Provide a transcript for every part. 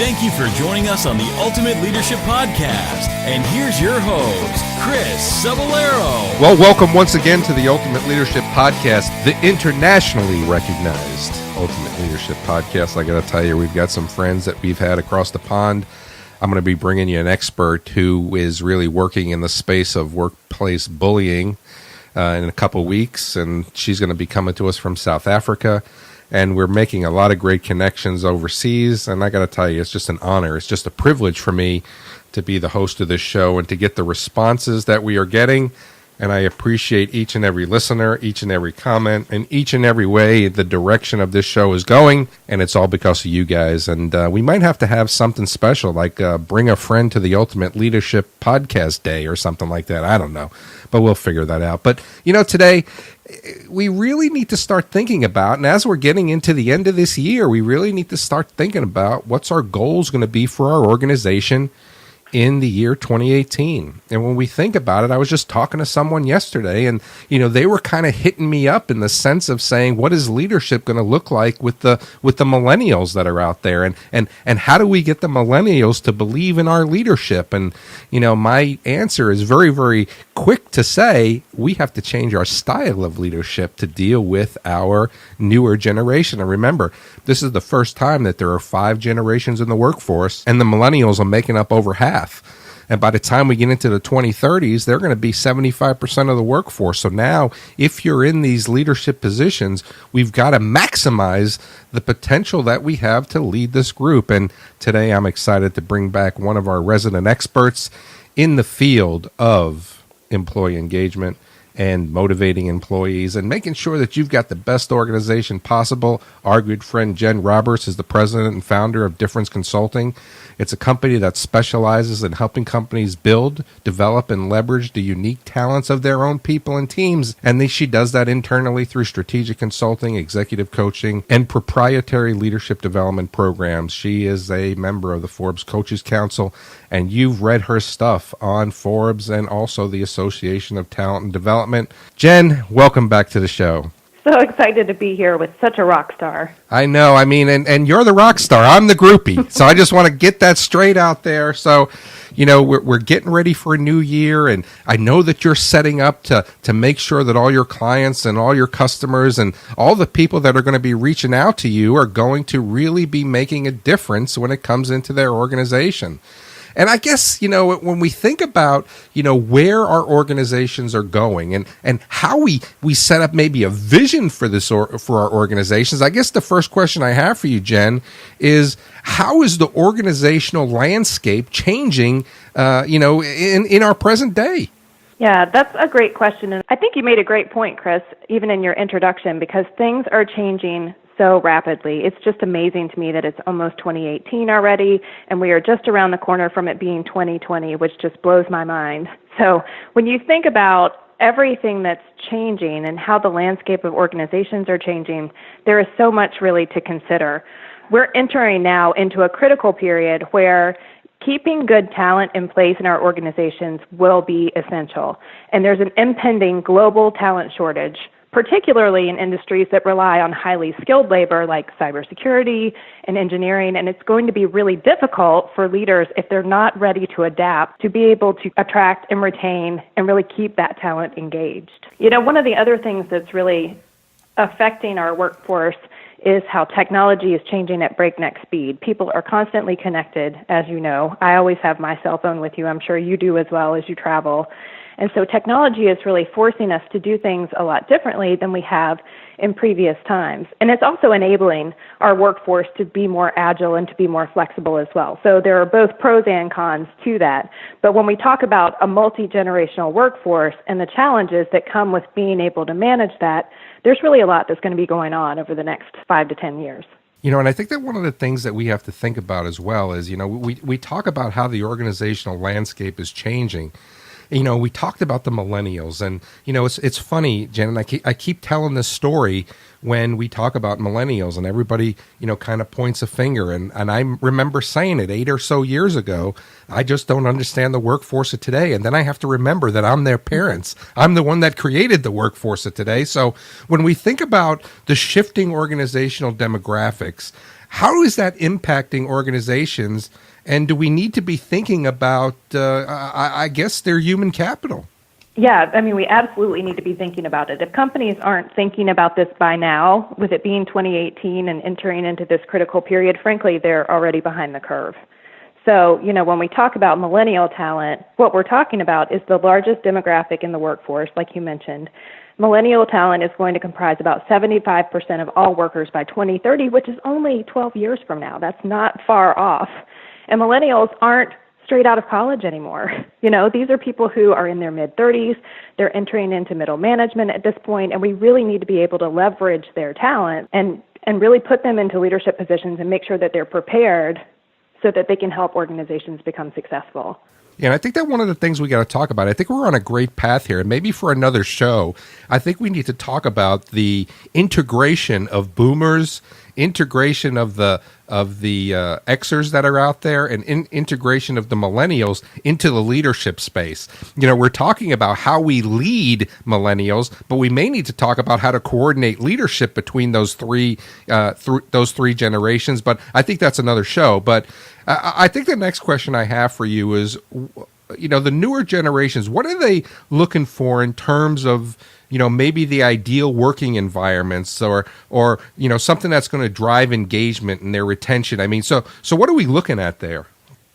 Thank you for joining us on the Ultimate Leadership Podcast. And here's your host, Chris Cebollero. Well, welcome once again to the Ultimate Leadership Podcast, the internationally recognized Ultimate Leadership Podcast. I got to tell you, we've got some friends that we've had across the pond. I'm going to be bringing you an expert who is really working in the space of workplace bullying in a couple weeks, and she's going to be coming to us from South Africa. And we're making a lot of great connections overseas. And I got to tell you, it's just an honor. It's just a privilege for me to be the host of this show and to get the responses that we are getting. And I appreciate each and every listener, each and every comment, and each and every way the direction of this show is going. And it's all because of you guys. And we might have to have something special, like bring a friend to the Ultimate Leadership Podcast Day or something like that. I don't know, but we'll figure that out. But, you know, today we really need to start thinking about, and as we're getting into the end of this year, we really need to start thinking about what's our goals going to be for our organization in the year 2018. And when we think about it, I was just talking to someone yesterday, and you know, they were kind of hitting me up in the sense of saying, what is leadership going to look like with the millennials that are out there, and how do we get the millennials to believe in our leadership? And you know, my answer is very, very quick to say, we have to change our style of leadership to deal with our newer generation. And remember, this is the first time that there are 5 generations in the workforce, and the millennials are making up over half. And by the time we get into the 2030s, they're going to be 75% of the workforce. So now, if you're in these leadership positions, we've got to maximize the potential that we have to lead this group. And today I'm excited to bring back one of our resident experts in the field of employee engagement and motivating employees and making sure that you've got the best organization possible. Our good friend Jen Roberts is the president and founder of Difference Consulting. It's a company that specializes in helping companies build, develop, and leverage the unique talents of their own people and teams. And she does that internally through strategic consulting, executive coaching, and proprietary leadership development programs. She is a member of the Forbes Coaches Council, and you've read her stuff on Forbes and also the Association of Talent and Development. Jen, welcome back to the show. So excited to be here with such a rock star. I know. I mean, and you're the rock star. I'm the groupie. So I just want to get that straight out there. So, you know, we're getting ready for a new year, and I know that you're setting up to make sure that all your clients and all your customers and all the people that are going to be reaching out to you are going to really be making a difference when it comes into their organization. And I guess, you know, when we think about, you know, where our organizations are going and how we set up maybe a vision for this for our organizations, I guess the first question I have for you, Jen, is how is the organizational landscape changing, you know, in our present day? Yeah, that's a great question. And I think you made a great point, Chris, even in your introduction, because things are changing so rapidly. It's just amazing to me that it's almost 2018 already, and we are just around the corner from it being 2020, which just blows my mind. So when you think about everything that's changing and how the landscape of organizations are changing, there is so much really to consider. We're entering now into a critical period where keeping good talent in place in our organizations will be essential. And there's an impending global talent shortage, particularly in industries that rely on highly skilled labor like cybersecurity and engineering, and it's going to be really difficult for leaders if they're not ready to adapt to be able to attract and retain and really keep that talent engaged. You know, one of the other things that's really affecting our workforce is how technology is changing at breakneck speed. People are constantly connected, as you know. I always have my cell phone with you. I'm sure you do as well as you travel. And so technology is really forcing us to do things a lot differently than we have in previous times. And it's also enabling our workforce to be more agile and to be more flexible as well. So there are both pros and cons to that. But when we talk about a multi-generational workforce and the challenges that come with being able to manage that, there's really a lot that's going to be going on over the next 5 to 10 years. You know, and I think that one of the things that we have to think about as well is, you know, we talk about how the organizational landscape is changing. You know, we talked about the millennials, and you know, it's funny, Jen, and I keep telling this story when we talk about millennials, and everybody, you know, kind of points a finger, and I remember saying it 8 or so years ago. I just don't understand the workforce of today, and then I have to remember that I'm their parents. I'm the one that created the workforce of today. So when we think about the shifting organizational demographics, How is that impacting organizations? And do we need to be thinking about, I guess, their human capital? Yeah, I mean, we absolutely need to be thinking about it. If companies aren't thinking about this by now, with it being 2018 and entering into this critical period, frankly, they're already behind the curve. So, when we talk about millennial talent, what we're talking about is the largest demographic in the workforce, like you mentioned. Millennial talent is going to comprise about 75% of all workers by 2030, which is only 12 years from now. That's not far off. And millennials aren't straight out of college anymore. These are people who are in their mid-30s. They're entering into middle management at this point, and we really need to be able to leverage their talent and really put them into leadership positions and make sure that they're prepared so that they can help organizations become successful. Yeah, and I think that one of the things we got to talk about, I think we're on a great path here, and maybe for another show, I think we need to talk about the integration of boomers, integration of the Xers that are out there, and integration of the millennials into the leadership space. We're talking about how we lead millennials, but we may need to talk about how to coordinate leadership between those three generations. But I think that's another show. But I think the next question I have for you is, the newer generations, what are they looking for in terms of, maybe the ideal working environments or something that's going to drive engagement and their retention? I mean, so what are we looking at there?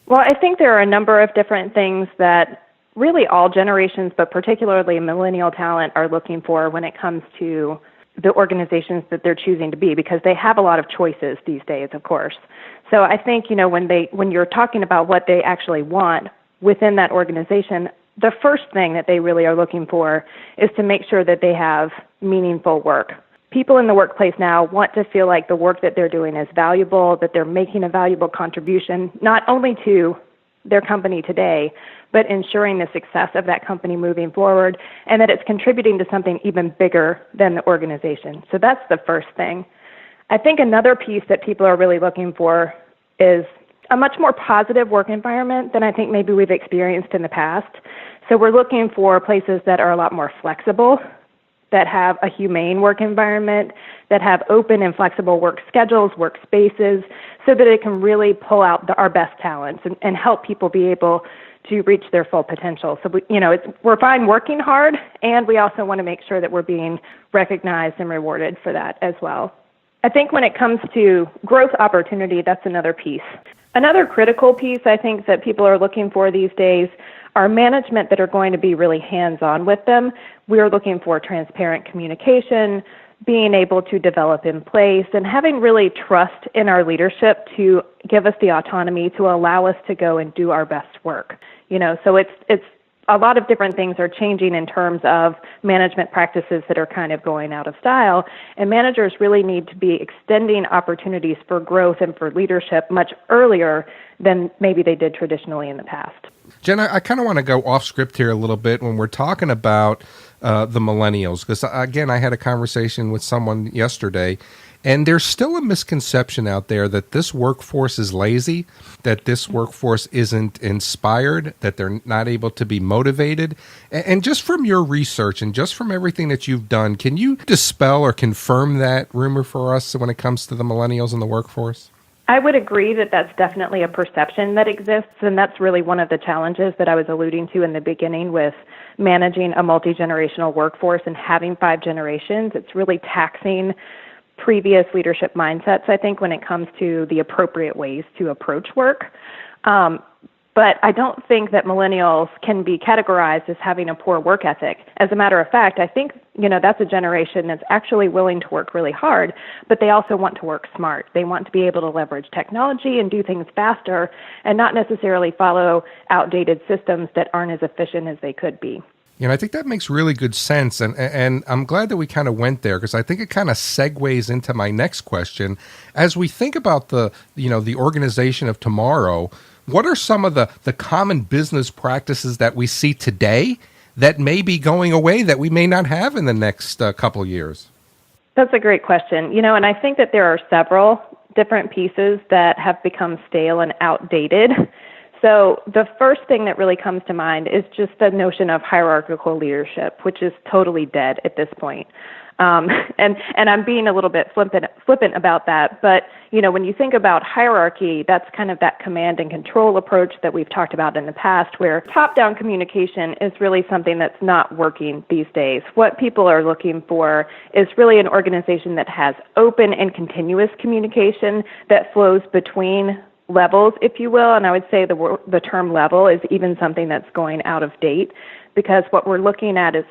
Well, I think there are a number of different things that really all generations, but particularly millennial talent, are looking for when it comes to the organizations that they're choosing to be, because they have a lot of choices these days, of course. So I think, when you're talking about what they actually want within that organization, the first thing that they really are looking for is to make sure that they have meaningful work. People in the workplace now want to feel like the work that they're doing is valuable, that they're making a valuable contribution, not only to their company today, but ensuring the success of that company moving forward, and that it's contributing to something even bigger than the organization. So that's the first thing. I think another piece that people are really looking for is a much more positive work environment than I think maybe we've experienced in the past. So we're looking for places that are a lot more flexible, that have a humane work environment, that have open and flexible work schedules, workspaces, so that it can really pull out our best talents and help people be able to reach their full potential. So we're fine working hard, and we also want to make sure that we're being recognized and rewarded for that as well. I think when it comes to growth opportunity, that's another piece. Another critical piece I think that people are looking for these days are management that are going to be really hands-on with them. We're looking for transparent communication, being able to develop in place, and having really trust in our leadership to give us the autonomy to allow us to go and do our best work. So it's a lot of different things are changing in terms of management practices that are kind of going out of style, and managers really need to be extending opportunities for growth and for leadership much earlier than maybe they did traditionally in the past. Jen, I kind of want to go off script here a little bit when we're talking about the millennials, because, again, I had a conversation with someone yesterday, and there's still a misconception out there that this workforce is lazy, that this workforce isn't inspired, that they're not able to be motivated. And just from your research and just from everything that you've done, can you dispel or confirm that rumor for us when it comes to the millennials in the workforce? I would agree that that's definitely a perception that exists, and that's really one of the challenges that I was alluding to in the beginning with managing a multi-generational workforce and having 5 generations. It's really taxing previous leadership mindsets, I think, when it comes to the appropriate ways to approach work. But I don't think that millennials can be categorized as having a poor work ethic. As a matter of fact, I think, that's a generation that's actually willing to work really hard, but they also want to work smart. They want to be able to leverage technology and do things faster and not necessarily follow outdated systems that aren't as efficient as they could be. I think that makes really good sense, and I'm glad that we kind of went there, because I think it kind of segues into my next question. As we think about the organization of tomorrow, what are some of the common business practices that we see today that may be going away that we may not have in the next couple of years? That's a great question. And I think that there are several different pieces that have become stale and outdated. So the first thing that really comes to mind is just the notion of hierarchical leadership, which is totally dead at this point. And I'm being a little bit flippant about that. But, when you think about hierarchy, that's kind of that command and control approach that we've talked about in the past, where top-down communication is really something that's not working these days. What people are looking for is really an organization that has open and continuous communication that flows between levels, if you will. And I would say the term level is even something that's going out of date, because what we're looking at is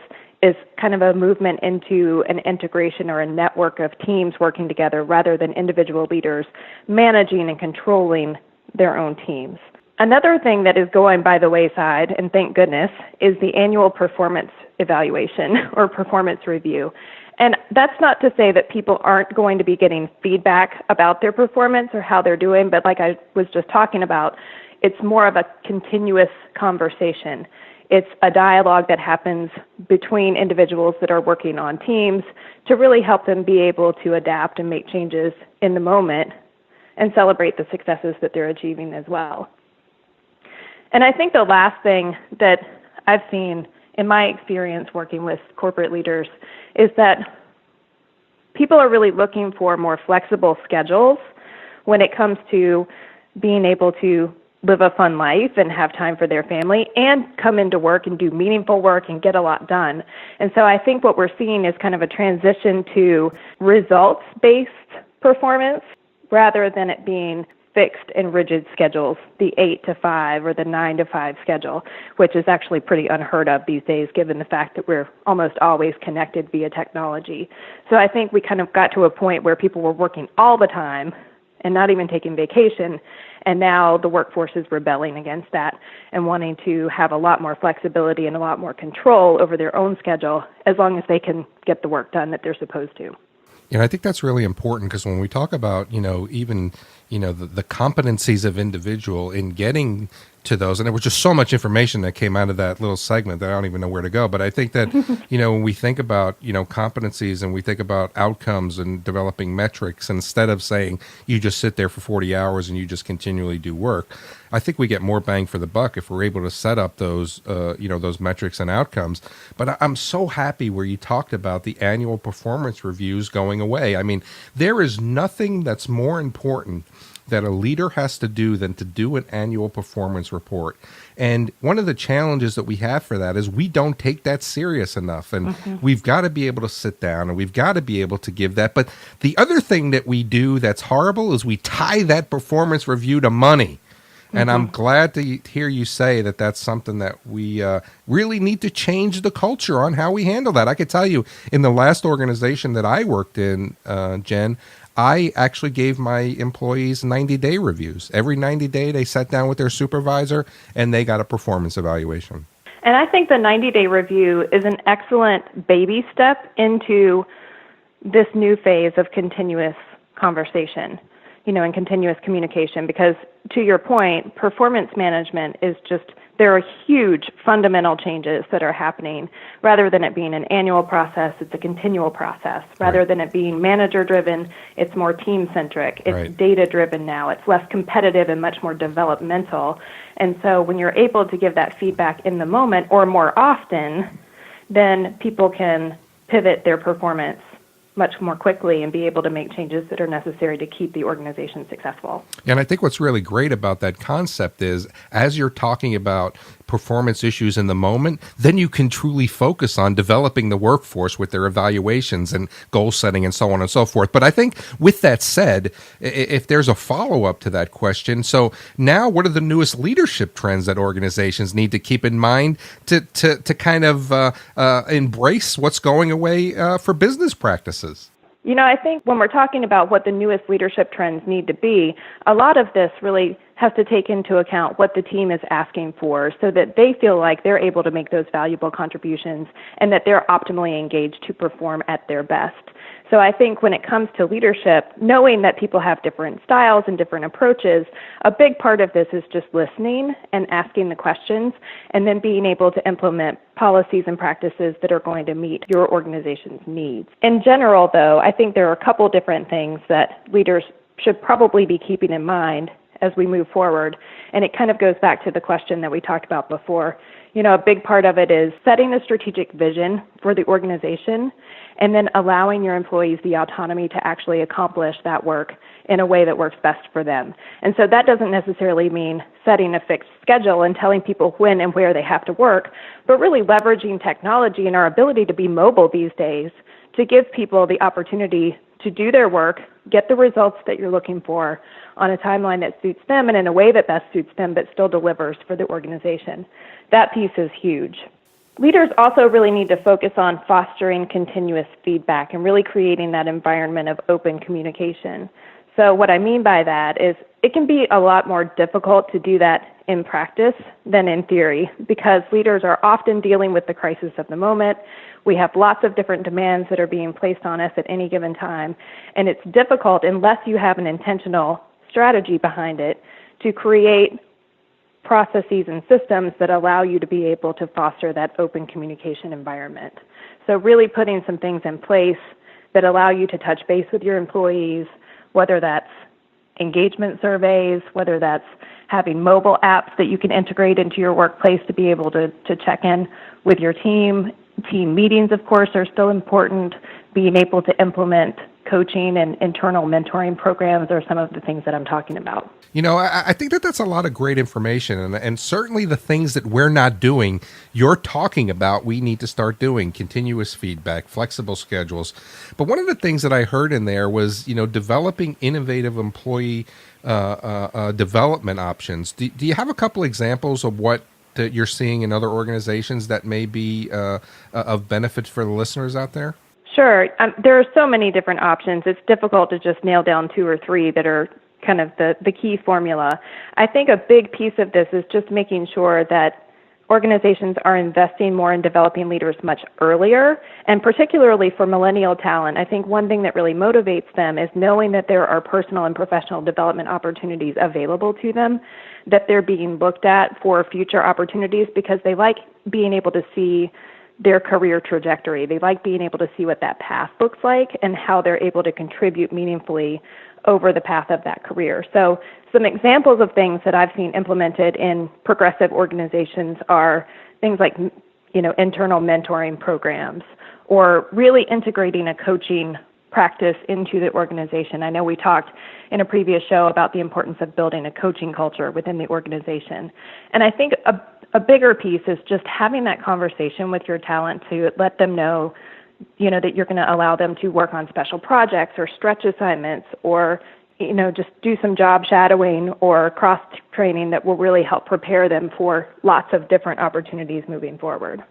kind of a movement into an integration or a network of teams working together rather than individual leaders managing and controlling their own teams. Another thing that is going by the wayside, and thank goodness, is the annual performance evaluation or performance review. And that's not to say that people aren't going to be getting feedback about their performance or how they're doing, but like I was just talking about, it's more of a continuous conversation. It's a dialogue that happens between individuals that are working on teams to really help them be able to adapt and make changes in the moment and celebrate the successes that they're achieving as well. And I think the last thing that I've seen in my experience working with corporate leaders is that people are really looking for more flexible schedules when it comes to being able to live a fun life and have time for their family and come into work and do meaningful work and get a lot done. And so I think what we're seeing is kind of a transition to results-based performance rather than it being fixed and rigid schedules, the 8 to 5 or the 9 to 5 schedule, which is actually pretty unheard of these days given the fact that we're almost always connected via technology. So I think we kind of got to a point where people were working all the time and not even taking vacation, and now the workforce is rebelling against that and wanting to have a lot more flexibility and a lot more control over their own schedule as long as they can get the work done that they're supposed to. I think that's really important, because when we talk about, even, the competencies of individual in getting to those, and there was just so much information that came out of that little segment that I don't even know where to go. But I think that, when we think about, competencies and we think about outcomes and developing metrics, instead of saying you just sit there for 40 hours and you just continually do work, I think we get more bang for the buck if we're able to set up those, those metrics and outcomes. But I'm so happy where you talked about the annual performance reviews going away. I mean, there is nothing that's more important that a leader has to do than to do an annual performance report. And one of the challenges that we have for that is we don't take that serious enough. And we've got to be able to sit down and we've got to be able to give that. But the other thing that we do that's horrible is we tie that performance review to money. And I'm glad to hear you say that that's something that we really need to change the culture on how we handle that. I could tell you, in the last organization that I worked in, Jen, I actually gave my employees 90-day reviews. Every 90 day, they sat down with their supervisor and they got a performance evaluation. And I think the 90-day review is an excellent baby step into this new phase of continuous conversation, and continuous communication, because to your point, performance management is just, there are huge fundamental changes that are happening. Rather than it being an annual process, it's a continual process. Rather than it being manager-driven, it's more team-centric. It's data-driven now. It's less competitive and much more developmental. And so when you're able to give that feedback in the moment or more often, then people can pivot their performance much more quickly and be able to make changes that are necessary to keep the organization successful. And I think what's really great about that concept is, as you're talking about performance issues in the moment, then you can truly focus on developing the workforce with their evaluations and goal setting and so on and so forth. But I think with that said, if there's a follow-up to that question, so now what are the newest leadership trends that organizations need to keep in mind to kind of embrace what's going away for business practices? I think when we're talking about what the newest leadership trends need to be, a lot of this really has to take into account what the team is asking for so that they feel like they're able to make those valuable contributions and that they're optimally engaged to perform at their best. So I think when it comes to leadership, knowing that people have different styles and different approaches, a big part of this is just listening and asking the questions and then being able to implement policies and practices that are going to meet your organization's needs. In general, though, I think there are a couple different things that leaders should probably be keeping in mind as we move forward. And it kind of goes back to the question that we talked about before. A big part of it is setting a strategic vision for the organization and then allowing your employees the autonomy to actually accomplish that work in a way that works best for them. And so that doesn't necessarily mean setting a fixed schedule and telling people when and where they have to work, but really leveraging technology and our ability to be mobile these days to give people the opportunity to do their work, get the results that you're looking for on a timeline that suits them and in a way that best suits them but still delivers for the organization. That piece is huge. Leaders also really need to focus on fostering continuous feedback and really creating that environment of open communication. So what I mean by that is it can be a lot more difficult to do that in practice than in theory because leaders are often dealing with the crisis of the moment. We have lots of different demands that are being placed on us at any given time, and it's difficult unless you have an intentional strategy behind it to create processes and systems that allow you to be able to foster that open communication environment. So really putting some things in place that allow you to touch base with your employees, whether that's engagement surveys, whether that's having mobile apps that you can integrate into your workplace to be able to check in with your team. Team meetings, of course, are still important. Being able to implement coaching and internal mentoring programs are some of the things that I'm talking about. I think that's a lot of great information, and certainly the things that we're not doing, you're talking about we need to start doing: continuous feedback, flexible schedules. But one of the things that I heard in there was, developing innovative employee development options. Do you have a couple examples of what that you're seeing in other organizations that may be of benefit for the listeners out there? Sure. There are so many different options. It's difficult to just nail down 2 or 3 that are kind of the key formula. I think a big piece of this is just making sure that organizations are investing more in developing leaders much earlier, and particularly for millennial talent. I think one thing that really motivates them is knowing that there are personal and professional development opportunities available to them, that they're being looked at for future opportunities because they like being able to see their career trajectory. They like being able to see what that path looks like and how they're able to contribute meaningfully over the path of that career. So some examples of things that I've seen implemented in progressive organizations are things like, internal mentoring programs or really integrating a coaching practice into the organization. I know we talked in a previous show about the importance of building a coaching culture within the organization. And I think a bigger piece is just having that conversation with your talent to let them know, that you're going to allow them to work on special projects or stretch assignments or, just do some job shadowing or cross-training that will really help prepare them for lots of different opportunities moving forward.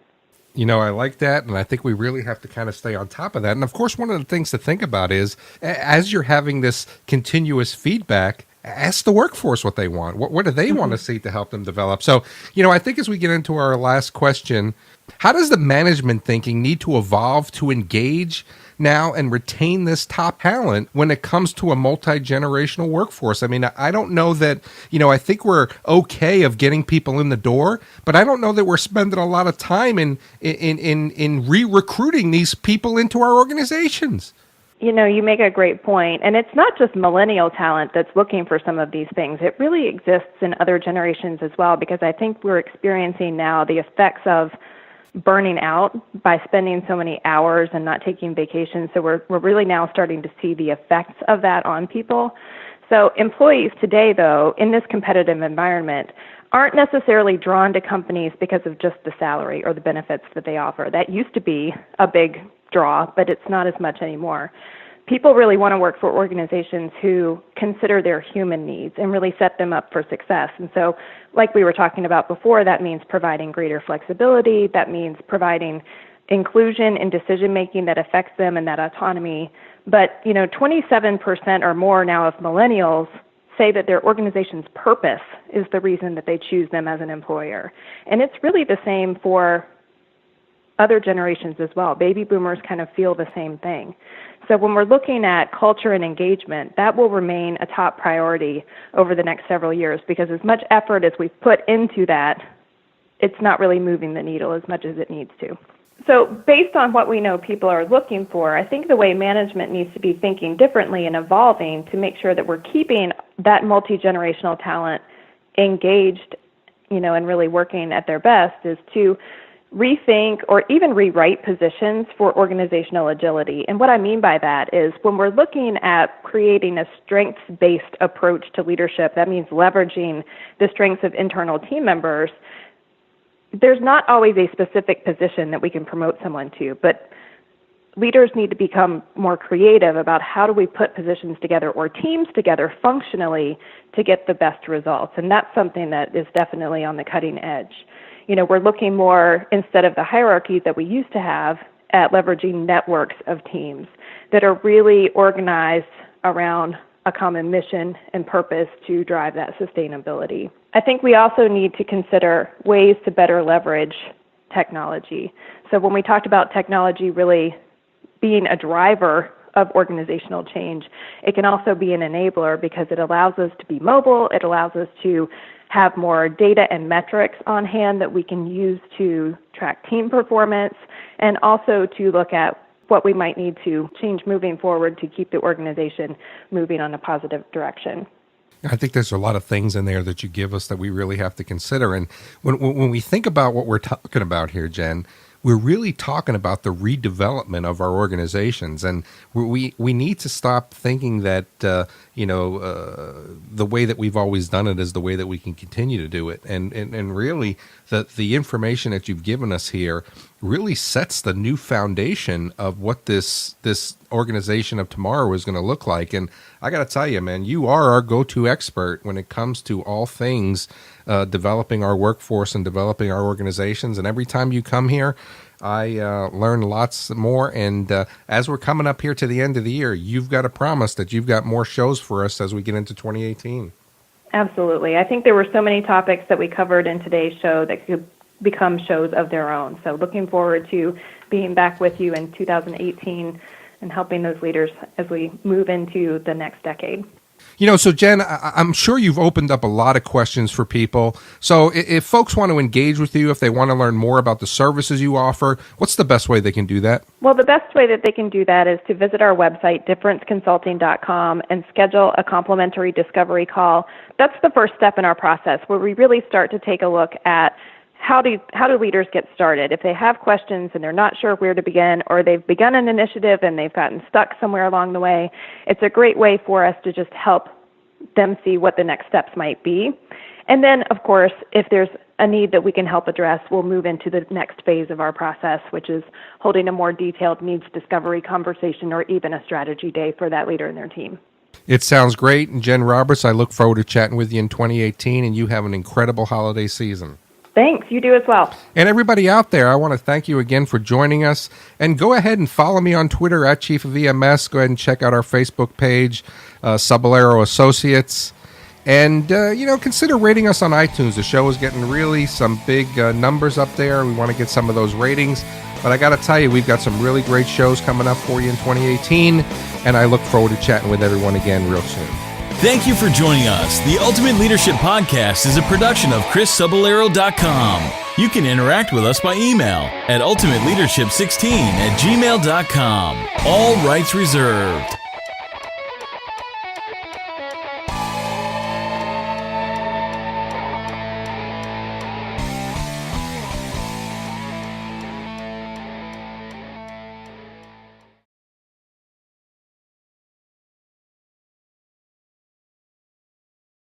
I like that, and I think we really have to kind of stay on top of that. And of course, one of the things to think about is, as you're having this continuous feedback, ask the workforce what they want. What do they want to see to help them develop? So, I think as we get into our last question, how does the management thinking need to evolve to engage now and retain this top talent when it comes to a multi-generational workforce? I mean, I don't know that, I think we're okay of getting people in the door, but I don't know that we're spending a lot of time in re-recruiting these people into our organizations. You make a great point. And it's not just millennial talent that's looking for some of these things. It really exists in other generations as well, because I think we're experiencing now the effects of burning out by spending so many hours and not taking vacations. So we're really now starting to see the effects of that on people. So employees today, though, in this competitive environment, aren't necessarily drawn to companies because of just the salary or the benefits that they offer. That used to be a big draw, but it's not as much anymore. People really want to work for organizations who consider their human needs and really set them up for success. And so, like we were talking about before, that means providing greater flexibility. That means providing inclusion in decision-making that affects them and that autonomy. But, 27% or more now of millennials say that their organization's purpose is the reason that they choose them as an employer. And it's really the same for other generations as well. Baby boomers kind of feel the same thing. So when we're looking at culture and engagement, that will remain a top priority over the next several years, because as much effort as we've put into that, it's not really moving the needle as much as it needs to. So based on what we know people are looking for, I think the way management needs to be thinking differently and evolving to make sure that we're keeping that multi-generational talent engaged, and really working at their best is to rethink or even rewrite positions for organizational agility. And what I mean by that is when we're looking at creating a strengths-based approach to leadership, that means leveraging the strengths of internal team members. There's not always a specific position that we can promote someone to, but leaders need to become more creative about how do we put positions together or teams together functionally to get the best results. And that's something that is definitely on the cutting edge. We're looking more, instead of the hierarchies that we used to have, at leveraging networks of teams that are really organized around a common mission and purpose to drive that sustainability. I think we also need to consider ways to better leverage technology. So when we talked about technology really being a driver of organizational change, it can also be an enabler because it allows us to be mobile, it allows us to have more data and metrics on hand that we can use to track team performance and also to look at what we might need to change moving forward to keep the organization moving on a positive direction. I think there's a lot of things in there that you give us that we really have to consider. And when we think about what we're talking about here, Jen, we're really talking about the redevelopment of our organizations, and we need to stop thinking that the way that we've always done it is the way that we can continue to do it. And really, the information that you've given us here really sets the new foundation of what this organization of tomorrow is going to look like. And I got to tell you, man, you are our go-to expert when it comes to all things developing our workforce and developing our organizations. And every time you come here, I learn lots more. And as we're coming up here to the end of the year, you've got to promise that you've got more shows for us as we get into 2018. Absolutely. I think there were so many topics that we covered in today's show that could become shows of their own. So looking forward to being back with you in 2018 and helping those leaders as we move into the next decade. So Jen, I'm sure you've opened up a lot of questions for people. So if folks want to engage with you, if they want to learn more about the services you offer, what's the best way they can do that? Well, the best way that they can do that is to visit our website, differenceconsulting.com, and schedule a complimentary discovery call. That's the first step in our process, where we really start to take a look at how do leaders get started? If they have questions and they're not sure where to begin, or they've begun an initiative and they've gotten stuck somewhere along the way, it's a great way for us to just help them see what the next steps might be. And then, of course, if there's a need that we can help address, we'll move into the next phase of our process, which is holding a more detailed needs discovery conversation or even a strategy day for that leader and their team. It sounds great. And Jen Roberts, I look forward to chatting with you in 2018, and you have an incredible holiday season. Thanks. You do as well. And everybody out there, I want to thank you again for joining us. And go ahead and follow me on Twitter at Chief of EMS. Go ahead and check out our Facebook page, Saballero Associates. And, consider rating us on iTunes. The show is getting really some big numbers up there. We want to get some of those ratings. But I got to tell you, we've got some really great shows coming up for you in 2018. And I look forward to chatting with everyone again real soon. Thank you for joining us. The Ultimate Leadership Podcast is a production of ChrisSaballero.com. You can interact with us by email at ultimateleadership16@gmail.com. All rights reserved.